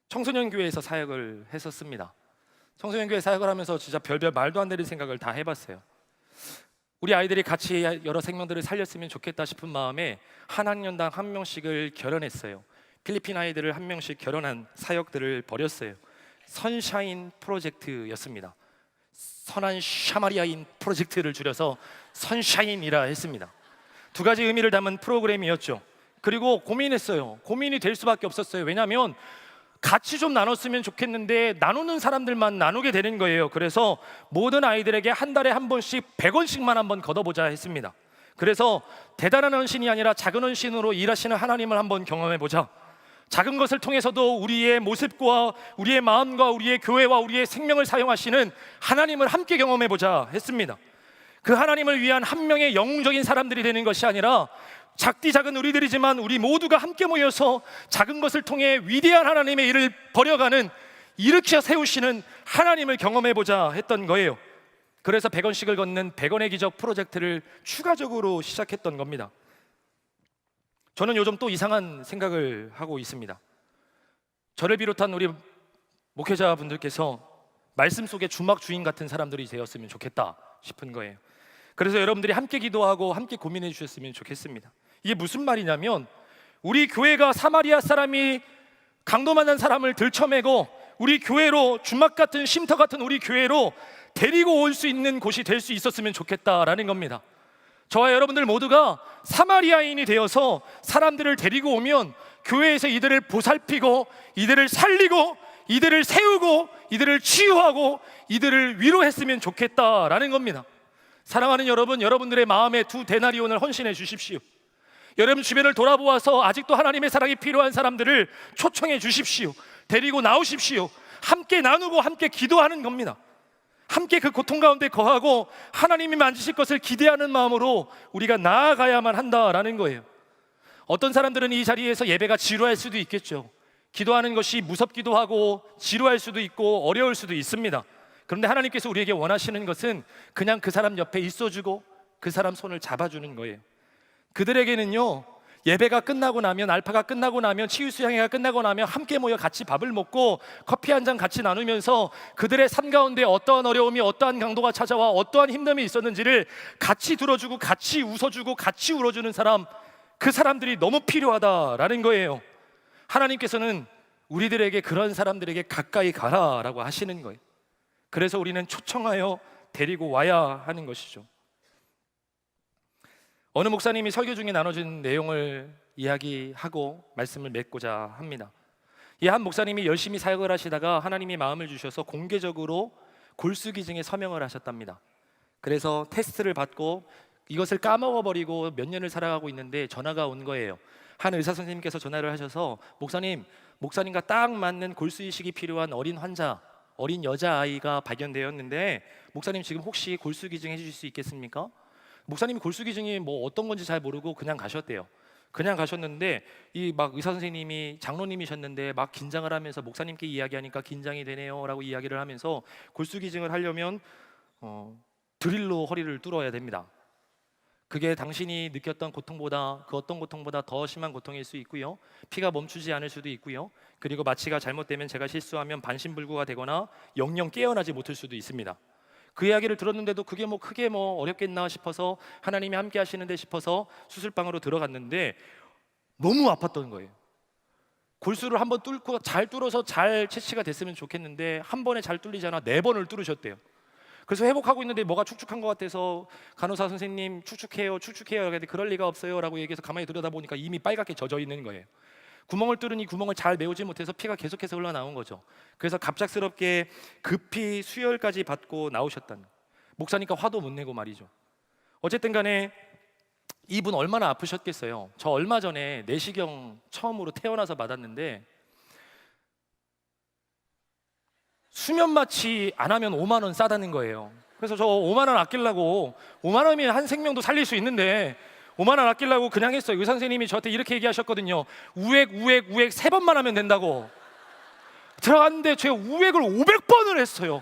S1: 청소년교회에서 사역을 했었습니다. 청소년교회 사역을 하면서 진짜 별별 말도 안 되는 생각을 다 해봤어요. 우리 아이들이 같이 여러 생명들을 살렸으면 좋겠다 싶은 마음에 한 학년당 한 명씩을 결혼했어요. 필리핀 아이들을 한 명씩 결혼한 사역들을 벌였어요. 선샤인 프로젝트였습니다. 선한 샤마리아인 프로젝트를 줄여서 선샤인이라 했습니다. 두 가지 의미를 담은 프로그램이었죠. 그리고 고민했어요. 고민이 될 수밖에 없었어요. 왜냐하면 같이 좀 나눴으면 좋겠는데 나누는 사람들만 나누게 되는 거예요. 그래서 모든 아이들에게 한 달에 한 번씩 100원씩만 한번 걷어보자 했습니다. 그래서 대단한 헌신이 아니라 작은 헌신으로 일하시는 하나님을 한번 경험해보자. 작은 것을 통해서도 우리의 모습과 우리의 마음과 우리의 교회와 우리의 생명을 사용하시는 하나님을 함께 경험해보자 했습니다. 그 하나님을 위한 한 명의 영웅적인 사람들이 되는 것이 아니라 작디 작은 우리들이지만 우리 모두가 함께 모여서 작은 것을 통해 위대한 하나님의 일을 벌여가는, 일으켜 세우시는 하나님을 경험해보자 했던 거예요. 그래서 100원씩을 걷는 100원의 기적 프로젝트를 추가적으로 시작했던 겁니다. 저는 요즘 또 이상한 생각을 하고 있습니다. 저를 비롯한 우리 목회자분들께서 말씀 속에 주막 주인 같은 사람들이 되었으면 좋겠다 싶은 거예요. 그래서 여러분들이 함께 기도하고 함께 고민해 주셨으면 좋겠습니다. 이게 무슨 말이냐면, 우리 교회가 사마리아 사람이 강도 만난 사람을 들쳐매고 우리 교회로, 주막 같은 쉼터 같은 우리 교회로 데리고 올 수 있는 곳이 될 수 있었으면 좋겠다라는 겁니다. 저와 여러분들 모두가 사마리아인이 되어서 사람들을 데리고 오면 교회에서 이들을 보살피고 이들을 살리고 이들을 세우고 이들을 치유하고 이들을 위로했으면 좋겠다라는 겁니다. 사랑하는 여러분, 여러분들의 마음에 2데나리온을 헌신해 주십시오. 여러분 주변을 돌아보아서 아직도 하나님의 사랑이 필요한 사람들을 초청해 주십시오. 데리고 나오십시오. 함께 나누고 함께 기도하는 겁니다. 함께 그 고통 가운데 거하고 하나님이 만지실 것을 기대하는 마음으로 우리가 나아가야만 한다라는 거예요. 어떤 사람들은 이 자리에서 예배가 지루할 수도 있겠죠. 기도하는 것이 무섭기도 하고 지루할 수도 있고 어려울 수도 있습니다. 그런데 하나님께서 우리에게 원하시는 것은 그냥 그 사람 옆에 있어주고 그 사람 손을 잡아주는 거예요. 그들에게는요, 예배가 끝나고 나면, 알파가 끝나고 나면, 치유 수양회가 끝나고 나면 함께 모여 같이 밥을 먹고 커피 한 잔 같이 나누면서 그들의 삶 가운데 어떠한 어려움이, 어떠한 강도가 찾아와 어떠한 힘듦이 있었는지를 같이 들어주고 같이 웃어주고 같이 울어주는 사람, 그 사람들이 너무 필요하다라는 거예요. 하나님께서는 우리들에게 그런 사람들에게 가까이 가라라고 하시는 거예요. 그래서 우리는 초청하여 데리고 와야 하는 것이죠. 어느 목사님이 설교 중에 나눠준 내용을 이야기하고 말씀을 맺고자 합니다. 이 한 목사님이 열심히 사역을 하시다가 하나님이 마음을 주셔서 공개적으로 골수기증에 서명을 하셨답니다. 그래서 테스트를 받고 이것을 까먹어버리고 몇 년을 살아가고 있는데 전화가 온 거예요. 한 의사 선생님께서 전화를 하셔서 목사님과 딱 맞는 골수이식이 필요한 어린 환자, 어린 여자아이가 발견되었는데 목사님 지금 혹시 골수기증 해주실 수 있겠습니까? 목사님이 골수기증이 뭐 어떤 건지 잘 모르고 그냥 가셨대요. 그냥 가셨는데 이 막 의사 선생님이 장로님이셨는데 막 긴장을 하면서 목사님께 이야기하니까 긴장이 되네요라고 이야기를 하면서 골수기증을 하려면 드릴로 허리를 뚫어야 됩니다. 그게 당신이 느꼈던 고통보다, 그 어떤 고통보다 더 심한 고통일 수 있고요. 피가 멈추지 않을 수도 있고요. 그리고 마취가 잘못되면, 제가 실수하면 반신불구가 되거나 영영 깨어나지 못할 수도 있습니다. 그 이야기를 들었는데도 그게 뭐 크게 뭐 어렵겠나 싶어서, 하나님이 함께 하시는데 싶어서 수술방으로 들어갔는데 너무 아팠던 거예요. 골수를 한번 뚫고 잘 뚫어서 잘 채취가 됐으면 좋겠는데 한 번에 잘 뚫리지 않아 4번을 뚫으셨대요. 그래서 회복하고 있는데 뭐가 축축한 것 같아서 간호사 선생님 축축해요 그랬는데 그럴 리가 없어요 라고 얘기해서 가만히 들여다보니까 이미 빨갛게 젖어 있는 거예요. 구멍을 뚫으니 구멍을 잘 메우지 못해서 피가 계속해서 흘러나온 거죠. 그래서 갑작스럽게 급히 수혈까지 받고 나오셨다는, 목사니까 화도 못 내고 말이죠. 어쨌든 간에 이분 얼마나 아프셨겠어요. 저 얼마 전에 내시경 처음으로 태어나서 받았는데 수면 마취 안 하면 5만 원 싸다는 거예요. 그래서 저 5만 원 아끼려고, 5만 원이면 한 생명도 살릴 수 있는데 5만 원 아끼려고 그냥 했어요. 의사 선생님이 저한테 이렇게 얘기하셨거든요. 우액 3번만 하면 된다고. 들어갔는데 제가 우액을 500번을 했어요.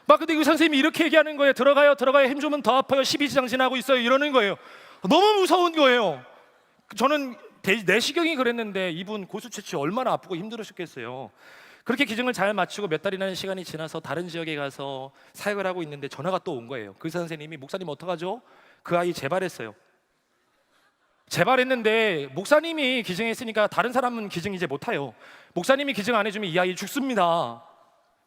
S1: 막 근데 의사 선생님이 이렇게 얘기하는 거예요. 들어가요 힘 주면 더 아파요. 12지장 지나고 있어요. 이러는 거예요. 너무 무서운 거예요. 저는 내시경이 그랬는데 이분 고수 채취 얼마나 아프고 힘들으셨겠어요. 그렇게 기증을 잘 마치고 몇 달이라는 시간이 지나서 다른 지역에 가서 사역을 하고 있는데 전화가 또 온 거예요. 그 의사 선생님이 목사님 어떡하죠? 그 아이 재발했어요. 재발했는데 목사님이 기증했으니까 다른 사람은 기증 이제 못해요. 목사님이 기증 안 해주면 이 아이 죽습니다.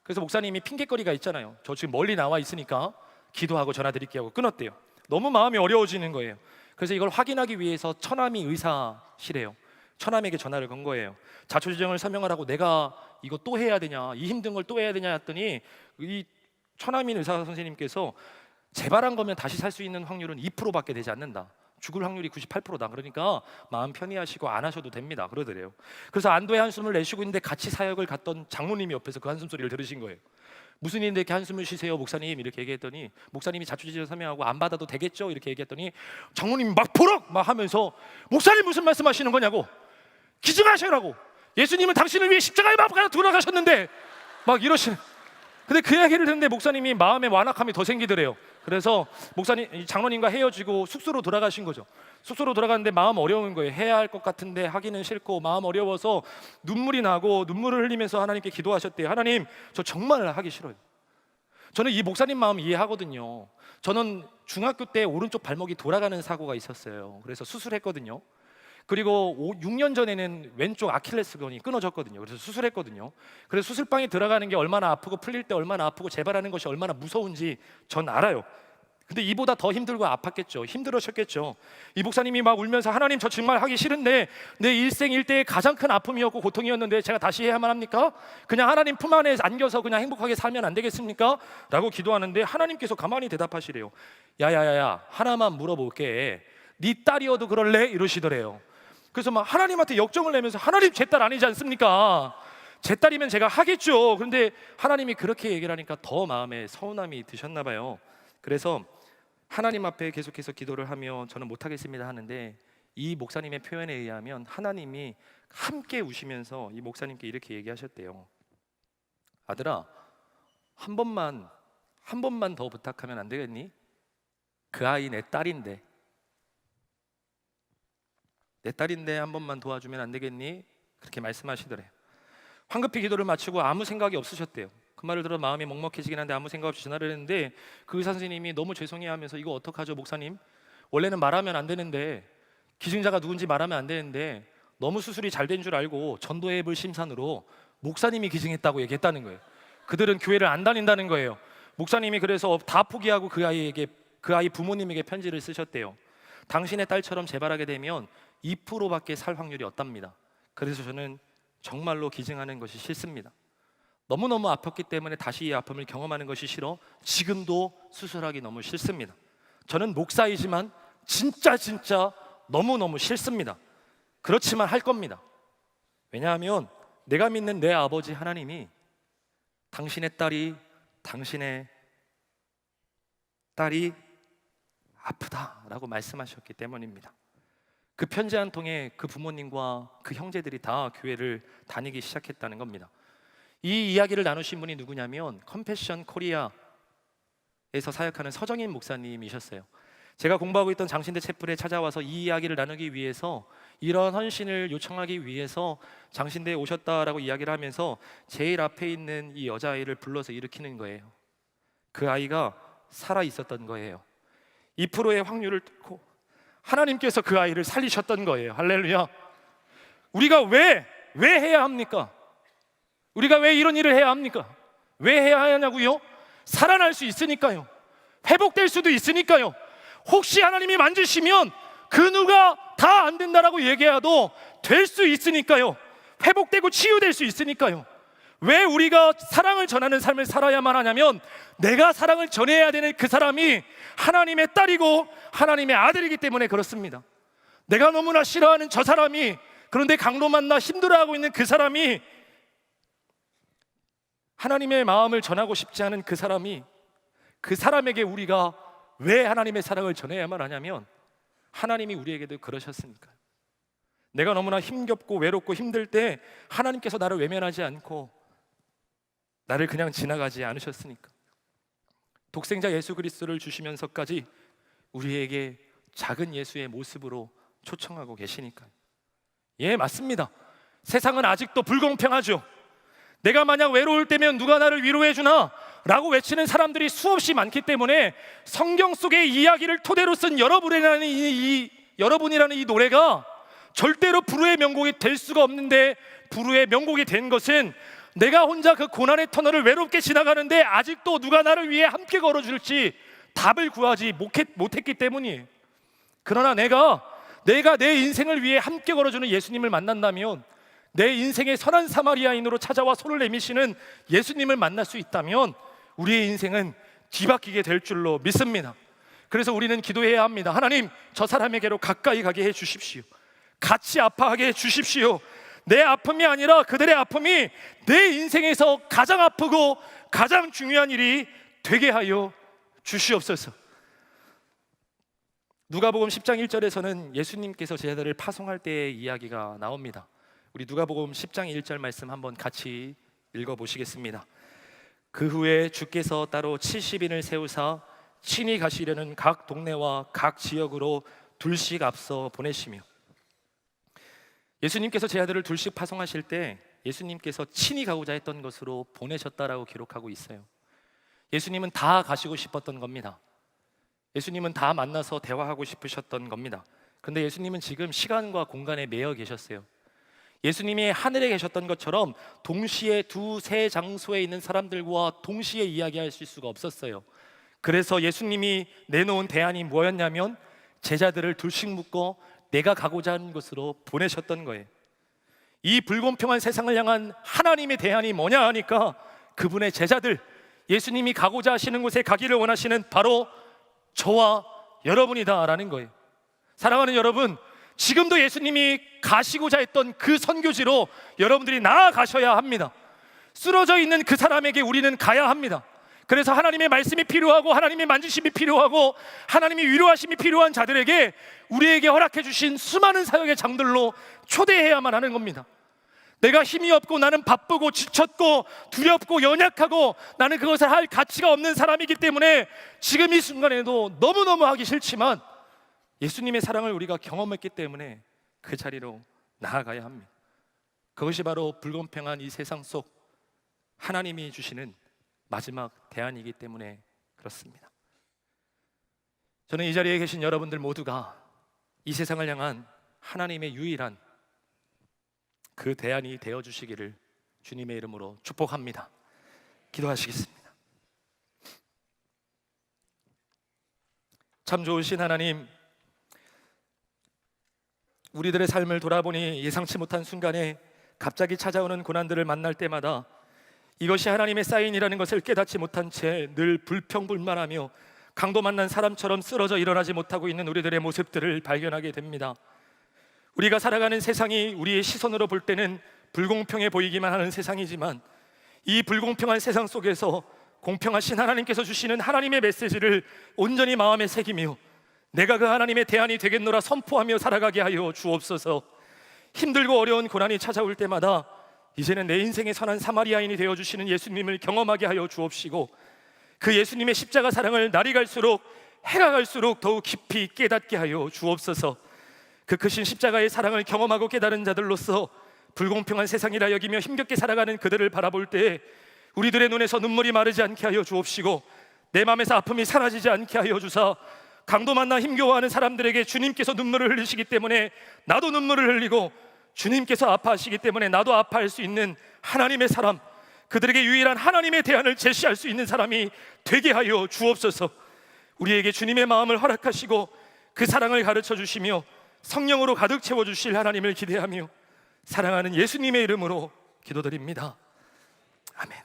S1: 그래서 목사님이 핑계거리가 있잖아요. 저 지금 멀리 나와 있으니까 기도하고 전화 드릴게요 하고 끊었대요. 너무 마음이 어려워지는 거예요. 그래서 이걸 확인하기 위해서 처남이 의사시래요. 처남에게 전화를 건 거예요. 자초지정을 설명을 하고 내가 이거 또 해야 되냐, 이 힘든 걸 또 해야 되냐 했더니 이 처남인 의사 선생님께서 재발한 거면 다시 살 수 있는 확률은 2%밖에 되지 않는다. 죽을 확률이 98%다. 그러니까 마음 편히 하시고 안 하셔도 됩니다. 그러더래요. 그래서 안도의 한숨을 내쉬고 있는데 같이 사역을 갔던 장로님이 옆에서 그 한숨 소리를 들으신 거예요. 무슨 일인데 이렇게 한숨을 쉬세요 목사님, 이렇게 얘기했더니 목사님이 자초지종 서명하고 안 받아도 되겠죠 이렇게 얘기했더니 장로님이 막 보럭 막 하면서 목사님 무슨 말씀하시는 거냐고, 기증하셔라고, 예수님은 당신을 위해 십자가에 못 박아 돌아가셨는데 막 이러시는. 근데 그 얘기를 듣는데 목사님이 마음에 완악함이 더 생기더래요. 그래서 목사님, 장로님과 헤어지고 숙소로 돌아가신 거죠. 숙소로 돌아갔는데 마음 어려운 거예요. 해야 할 것 같은데 하기는 싫고 마음 어려워서 눈물이 나고 눈물을 흘리면서 하나님께 기도하셨대요. 하나님, 저 정말 하기 싫어요. 저는 이 목사님 마음 이해하거든요. 저는 중학교 때 오른쪽 발목이 돌아가는 사고가 있었어요. 그래서 수술했거든요. 그리고 6년 전에는 왼쪽 아킬레스건이 끊어졌거든요. 그래서 수술했거든요. 그래서 수술방에 들어가는 게 얼마나 아프고 풀릴 때 얼마나 아프고 재발하는 것이 얼마나 무서운지 전 알아요. 근데 이보다 더 힘들고 아팠겠죠. 힘들으셨겠죠. 이 목사님이 막 울면서 하나님, 저 정말 하기 싫은데 내 일생 일대의 가장 큰 아픔이었고 고통이었는데 제가 다시 해야만 합니까? 그냥 하나님 품 안에 안겨서 그냥 행복하게 살면 안 되겠습니까? 라고 기도하는데 하나님께서 가만히 대답하시래요. 야야야야, 하나만 물어볼게. 네 딸이어도 그럴래? 이러시더래요. 그래서 막 하나님한테 역정을 내면서 하나님, 제 딸 아니지 않습니까? 제 딸이면 제가 하겠죠. 그런데 하나님이 그렇게 얘기를 하니까 더 마음에 서운함이 드셨나 봐요. 그래서 하나님 앞에 계속해서 기도를 하며 저는 못하겠습니다 하는데 이 목사님의 표현에 의하면 하나님이 함께 우시면서 이 목사님께 이렇게 얘기하셨대요. 아들아, 한 번만 더 부탁하면 안 되겠니? 그 아이 내 딸인데 한 번만 도와주면 안 되겠니? 그렇게 말씀하시더래요. 황급히 기도를 마치고 아무 생각이 없으셨대요. 그 말을 들어 마음이 먹먹해지긴 한데 아무 생각 없이 전화를 했는데 그 의사 선생님이 너무 죄송해하면서 이거 어떡하죠 목사님? 원래는 말하면 안 되는데, 기증자가 누군지 말하면 안 되는데 너무 수술이 잘 된 줄 알고 전도해볼 심산으로 목사님이 기증했다고 얘기했다는 거예요. 그들은 교회를 안 다닌다는 거예요. 목사님이 그래서 다 포기하고 그 아이 부모님에게 편지를 쓰셨대요. 당신의 딸처럼 재발하게 되면 2%밖에 살 확률이 없답니다. 그래서 저는 정말로 기증하는 것이 싫습니다. 너무너무 아팠기 때문에 다시 이 아픔을 경험하는 것이 싫어 지금도 수술하기 너무 싫습니다. 저는 목사이지만 진짜 너무너무 싫습니다. 그렇지만 할 겁니다. 왜냐하면 내가 믿는 내 아버지 하나님이 당신의 딸이 아프다라고 말씀하셨기 때문입니다. 그 편지 한 통에 그 부모님과 그 형제들이 다 교회를 다니기 시작했다는 겁니다. 이 이야기를 나누신 분이 누구냐면 컴패션 코리아에서 사역하는 서정인 목사님이셨어요. 제가 공부하고 있던 장신대 채플에 찾아와서 이 이야기를 나누기 위해서, 이런 헌신을 요청하기 위해서 장신대에 오셨다라고 이야기를 하면서 제일 앞에 있는 이 여자아이를 불러서 일으키는 거예요. 그 아이가 살아 있었던 거예요. 2%의 확률을 뚫고 하나님께서 그 아이를 살리셨던 거예요. 할렐루야. 우리가 왜 해야 합니까? 우리가 왜 이런 일을 해야 합니까? 왜 해야 하냐고요? 살아날 수 있으니까요. 회복될 수도 있으니까요. 혹시 하나님이 만지시면 그 누가 다 안 된다라고 얘기해도 될 수 있으니까요. 회복되고 치유될 수 있으니까요. 왜 우리가 사랑을 전하는 삶을 살아야만 하냐면, 내가 사랑을 전해야 되는 그 사람이 하나님의 딸이고 하나님의 아들이기 때문에 그렇습니다. 내가 너무나 싫어하는 저 사람이, 그런데 강로 만나 힘들어하고 있는 그 사람이, 하나님의 마음을 전하고 싶지 않은 그 사람이, 그 사람에게 우리가 왜 하나님의 사랑을 전해야만 하냐면 하나님이 우리에게도 그러셨으니까요. 내가 너무나 힘겹고 외롭고 힘들 때 하나님께서 나를 외면하지 않고 나를 그냥 지나가지 않으셨으니까. 독생자 예수 그리스도를 주시면서까지 우리에게 작은 예수의 모습으로 초청하고 계시니까요. 예, 맞습니다. 세상은 아직도 불공평하죠. 내가 만약 외로울 때면 누가 나를 위로해 주나? 라고 외치는 사람들이 수없이 많기 때문에 성경 속의 이야기를 토대로 쓴 여러분이라는 이 노래가 절대로 불후의 명곡이 될 수가 없는데, 불후의 명곡이 된 것은 내가 혼자 그 고난의 터널을 외롭게 지나가는데 아직도 누가 나를 위해 함께 걸어줄지 답을 구하지 못했기 때문이에요. 그러나 내가 내 인생을 위해 함께 걸어주는 예수님을 만난다면, 내 인생의 선한 사마리아인으로 찾아와 손을 내미시는 예수님을 만날 수 있다면 우리의 인생은 뒤바뀌게 될 줄로 믿습니다. 그래서 우리는 기도해야 합니다. 하나님, 저 사람에게로 가까이 가게 해 주십시오. 같이 아파하게 해 주십시오. 내 아픔이 아니라 그들의 아픔이 내 인생에서 가장 아프고 가장 중요한 일이 되게 하여 주시옵소서. 누가복음 10장 1절에서는 예수님께서 제자들을 파송할 때의 이야기가 나옵니다. 우리 누가복음 10장 1절 말씀 한번 같이 읽어보시겠습니다. 그 후에 주께서 따로 70인을 세우사 친히 가시려는 각 동네와 각 지역으로 둘씩 앞서 보내시며, 예수님께서 제자들을 둘씩 파송하실 때 예수님께서 친히 가고자 했던 것으로 보내셨다라고 기록하고 있어요. 예수님은 다 가시고 싶었던 겁니다. 예수님은 다 만나서 대화하고 싶으셨던 겁니다. 그런데 예수님은 지금 시간과 공간에 매여 계셨어요. 예수님이 하늘에 계셨던 것처럼 동시에 두세 장소에 있는 사람들과 동시에 이야기하실 수가 없었어요. 그래서 예수님이 내놓은 대안이 뭐였냐면 제자들을 둘씩 묶어 내가 가고자 하는 곳으로 보내셨던 거예요. 이 불공평한 세상을 향한 하나님의 대안이 뭐냐 하니까 그분의 제자들, 예수님이 가고자 하시는 곳에 가기를 원하시는 바로 저와 여러분이다라는 거예요. 사랑하는 여러분, 지금도 예수님이 가시고자 했던 그 선교지로 여러분들이 나아가셔야 합니다. 쓰러져 있는 그 사람에게 우리는 가야 합니다. 그래서 하나님의 말씀이 필요하고 하나님의 만지심이 필요하고 하나님의 위로하심이 필요한 자들에게 우리에게 허락해 주신 수많은 사역의 장들로 초대해야만 하는 겁니다. 내가 힘이 없고 나는 바쁘고 지쳤고 두렵고 연약하고 나는 그것을 할 가치가 없는 사람이기 때문에 지금 이 순간에도 너무너무 하기 싫지만 예수님의 사랑을 우리가 경험했기 때문에 그 자리로 나아가야 합니다. 그것이 바로 불공평한 이 세상 속 하나님이 주시는 마지막 대안이기 때문에 그렇습니다. 저는 이 자리에 계신 여러분들 모두가 이 세상을 향한 하나님의 유일한 그 대안이 되어주시기를 주님의 이름으로 축복합니다. 기도하시겠습니다. 참 좋으신 하나님, 우리들의 삶을 돌아보니 예상치 못한 순간에 갑자기 찾아오는 고난들을 만날 때마다 이것이 하나님의 사인이라는 것을 깨닫지 못한 채 늘 불평불만하며 강도 만난 사람처럼 쓰러져 일어나지 못하고 있는 우리들의 모습들을 발견하게 됩니다. 우리가 살아가는 세상이 우리의 시선으로 볼 때는 불공평해 보이기만 하는 세상이지만 이 불공평한 세상 속에서 공평하신 하나님께서 주시는 하나님의 메시지를 온전히 마음에 새기며 내가 그 하나님의 대안이 되겠노라 선포하며 살아가게 하여 주옵소서. 힘들고 어려운 고난이 찾아올 때마다 이제는 내 인생의 선한 사마리아인이 되어주시는 예수님을 경험하게 하여 주옵시고 그 예수님의 십자가 사랑을 날이 갈수록 해가 갈수록 더욱 깊이 깨닫게 하여 주옵소서. 그 크신 십자가의 사랑을 경험하고 깨달은 자들로서 불공평한 세상이라 여기며 힘겹게 살아가는 그들을 바라볼 때 우리들의 눈에서 눈물이 마르지 않게 하여 주옵시고 내 마음에서 아픔이 사라지지 않게 하여 주사 강도 만나 힘겨워하는 사람들에게 주님께서 눈물을 흘리시기 때문에 나도 눈물을 흘리고 주님께서 아파하시기 때문에 나도 아파할 수 있는 하나님의 사람, 그들에게 유일한 하나님의 대안을 제시할 수 있는 사람이 되게 하여 주옵소서. 우리에게 주님의 마음을 허락하시고 그 사랑을 가르쳐 주시며 성령으로 가득 채워주실 하나님을 기대하며 사랑하는 예수님의 이름으로 기도드립니다. 아멘.